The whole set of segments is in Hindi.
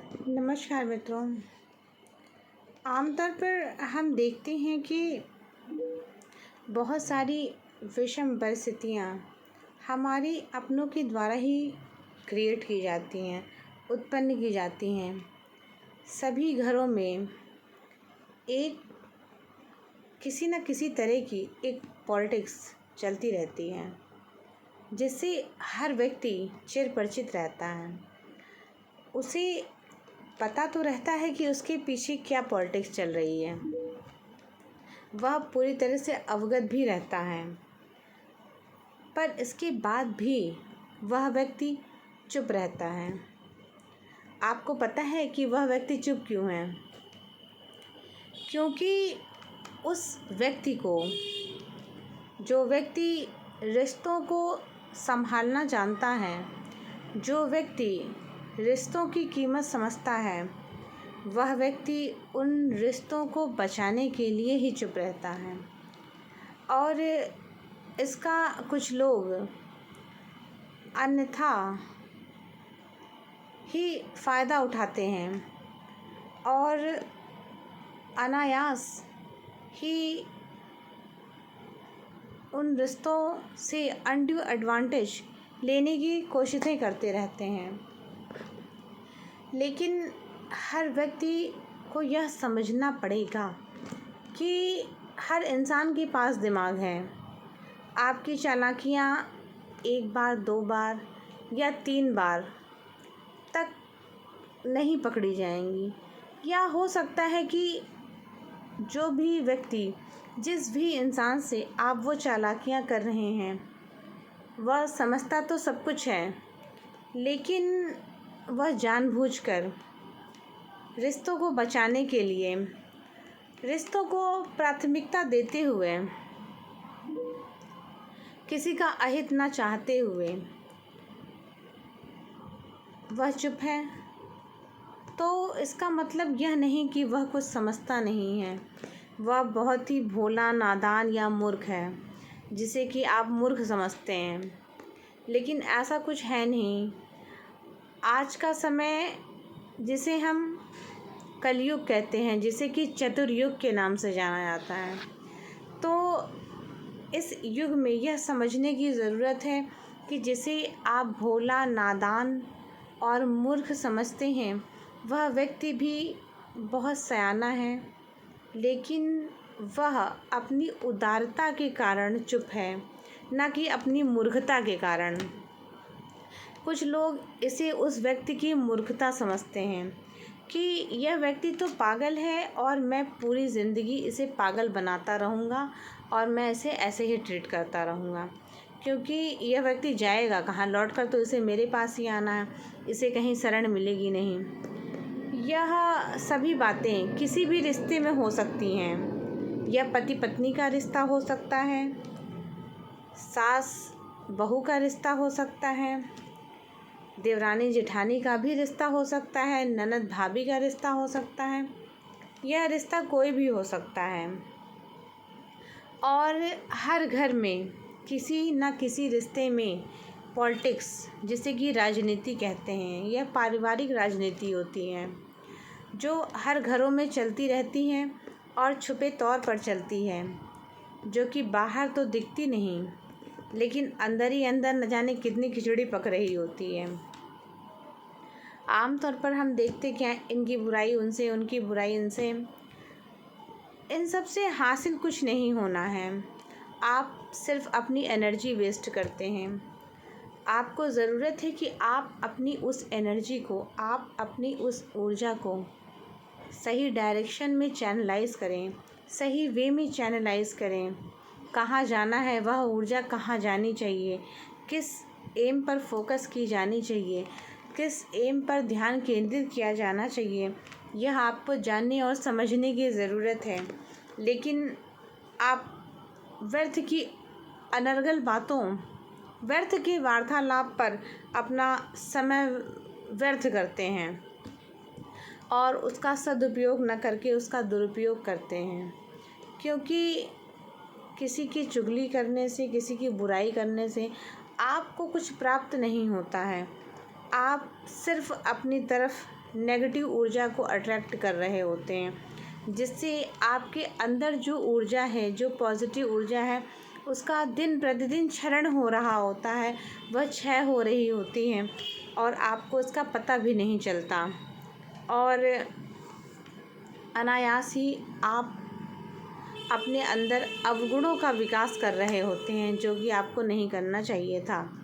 नमस्कार मित्रों। आमतौर पर हम देखते हैं कि बहुत सारी विषम परिस्थितियाँ हमारी अपनों के द्वारा ही क्रिएट की जाती हैं, उत्पन्न की जाती हैं। सभी घरों में एक किसी न किसी तरह की एक पॉलिटिक्स चलती रहती है, जिससे हर व्यक्ति चिर परिचित रहता है। उसे पता तो रहता है कि उसके पीछे क्या पॉलिटिक्स चल रही है, वह पूरी तरह से अवगत भी रहता है, पर इसके बाद भी वह व्यक्ति चुप रहता है। आपको पता है कि वह व्यक्ति चुप क्यों है? क्योंकि उस व्यक्ति को, जो व्यक्ति रिश्तों को संभालना जानता है, जो व्यक्ति रिश्तों की कीमत समझता है, वह व्यक्ति उन रिश्तों को बचाने के लिए ही चुप रहता है। और इसका कुछ लोग अन्यथा ही फ़ायदा उठाते हैं और अनायास ही उन रिश्तों से अनड्यू एडवांटेज लेने की कोशिशें करते रहते हैं। लेकिन हर व्यक्ति को यह समझना पड़ेगा कि हर इंसान के पास दिमाग है। आपकी चालाकियाँ एक बार, दो बार या तीन बार तक नहीं पकड़ी जाएंगी, या हो सकता है कि जो भी व्यक्ति, जिस भी इंसान से आप वो चालाकियाँ कर रहे हैं, वह समझता तो सब कुछ है, लेकिन वह जानबूझकर रिश्तों को बचाने के लिए, रिश्तों को प्राथमिकता देते हुए, किसी का अहित न चाहते हुए वह चुप है, तो इसका मतलब यह नहीं कि वह कुछ समझता नहीं है। वह बहुत ही भोला, नादान या मूर्ख है, जिसे कि आप मूर्ख समझते हैं, लेकिन ऐसा कुछ है नहीं। आज का समय, जिसे हम कलयुग कहते हैं, जिसे कि चतुर्युग के नाम से जाना जाता है, तो इस युग में यह समझने की ज़रूरत है कि जिसे आप भोला, नादान और मूर्ख समझते हैं, वह व्यक्ति भी बहुत सयाना है, लेकिन वह अपनी उदारता के कारण चुप है, न कि अपनी मूर्खता के कारण। कुछ लोग इसे उस व्यक्ति की मूर्खता समझते हैं कि यह व्यक्ति तो पागल है और मैं पूरी ज़िंदगी इसे पागल बनाता रहूँगा और मैं इसे ऐसे ही ट्रीट करता रहूँगा, क्योंकि यह व्यक्ति जाएगा कहाँ, लौट कर तो इसे मेरे पास ही आना है, इसे कहीं शरण मिलेगी नहीं। यह सभी बातें किसी भी रिश्ते में हो सकती हैं। यह पति पत्नी का रिश्ता हो सकता है, सास बहू का रिश्ता हो सकता है, देवरानी जेठानी का भी रिश्ता हो सकता है, ननद भाभी का रिश्ता हो सकता है। यह रिश्ता कोई भी हो सकता है, और हर घर में किसी न किसी रिश्ते में पॉलिटिक्स, जिसे कि राजनीति कहते हैं, यह पारिवारिक राजनीति होती है, जो हर घरों में चलती रहती हैं और छुपे तौर पर चलती है, जो कि बाहर तो दिखती नहीं, लेकिन अंदर ही अंदर न जाने कितनी खिचड़ी पक रही होती है। आम तौर पर हम देखते क्या, इनकी बुराई उनसे, उनकी बुराई इनसे। इन सब से हासिल कुछ नहीं होना है। आप सिर्फ अपनी एनर्जी वेस्ट करते हैं। आपको ज़रूरत है कि आप अपनी उस एनर्जी को, आप अपनी उस ऊर्जा को सही डायरेक्शन में चैनलाइज़ करें, सही वे में चैनलाइज़ करें। कहाँ जाना है, वह ऊर्जा कहाँ जानी चाहिए, किस एम पर फोकस की जानी चाहिए, किस एम पर ध्यान केंद्रित किया जाना चाहिए, यह आपको जानने और समझने की ज़रूरत है। लेकिन आप व्यर्थ की अनर्गल बातों, व्यर्थ के वार्तालाप पर अपना समय व्यर्थ करते हैं और उसका सदुपयोग न करके उसका दुरुपयोग करते हैं। क्योंकि किसी की चुगली करने से, किसी की बुराई करने से आपको कुछ प्राप्त नहीं होता है। आप सिर्फ अपनी तरफ नेगेटिव ऊर्जा को अट्रैक्ट कर रहे होते हैं, जिससे आपके अंदर जो ऊर्जा है, जो पॉजिटिव ऊर्जा है, उसका दिन प्रतिदिन क्षरण हो रहा होता है, वह क्षय हो रही होती है और आपको इसका पता भी नहीं चलता और अनायास ही आप अपने अंदर अवगुणों का विकास कर रहे होते हैं, जो कि आपको नहीं करना चाहिए था।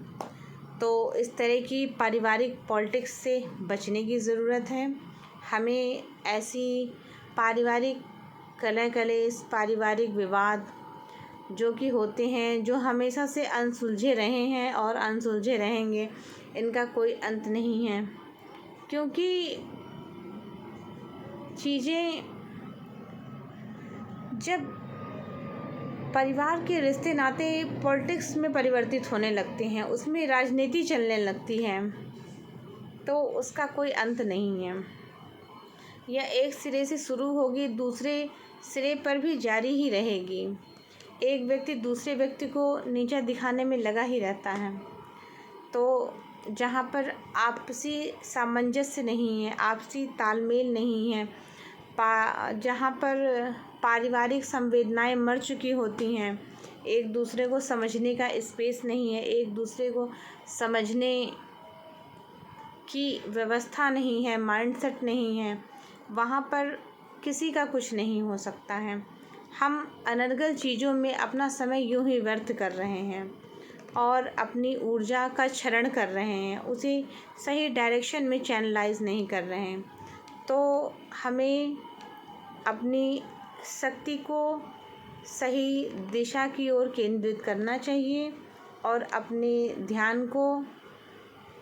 तो इस तरह की पारिवारिक पॉलिटिक्स से बचने की ज़रूरत है। हमें ऐसी पारिवारिक कलह-कलेश, पारिवारिक विवाद जो कि होते हैं, जो हमेशा से अनसुलझे रहे हैं और अनसुलझे रहेंगे, इनका कोई अंत नहीं है, क्योंकि चीज़ें जब परिवार के रिश्ते नाते पॉलिटिक्स में परिवर्तित होने लगते हैं, उसमें राजनीति चलने लगती है, तो उसका कोई अंत नहीं है। यह एक सिरे से शुरू होगी, दूसरे सिरे पर भी जारी ही रहेगी। एक व्यक्ति दूसरे व्यक्ति को नीचा दिखाने में लगा ही रहता है। तो जहाँ पर आपसी सामंजस्य नहीं है, आपसी तालमेल नहीं है, जहाँ पर पारिवारिक संवेदनाएं मर चुकी होती हैं, एक दूसरे को समझने का स्पेस नहीं है, एक दूसरे को समझने की व्यवस्था नहीं है, माइंडसेट नहीं है, वहाँ पर किसी का कुछ नहीं हो सकता है। हम अनर्गल चीज़ों में अपना समय यूं ही व्यर्थ कर रहे हैं और अपनी ऊर्जा का क्षरण कर रहे हैं, उसे सही डायरेक्शन में चैनलाइज नहीं कर रहे हैं। तो हमें अपनी शक्ति को सही दिशा की ओर केंद्रित करना चाहिए और अपने ध्यान को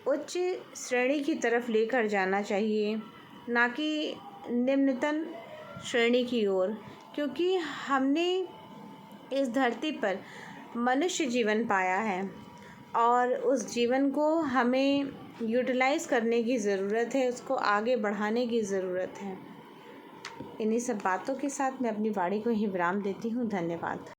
उच्च श्रेणी की तरफ लेकर जाना चाहिए, ना कि निम्नतम श्रेणी की ओर, क्योंकि हमने इस धरती पर मनुष्य जीवन पाया है और उस जीवन को हमें यूटिलाइज़ करने की ज़रूरत है, उसको आगे बढ़ाने की ज़रूरत है। इन्हीं सब बातों के साथ मैं अपनी वाणी को ही विराम देती हूँ। धन्यवाद।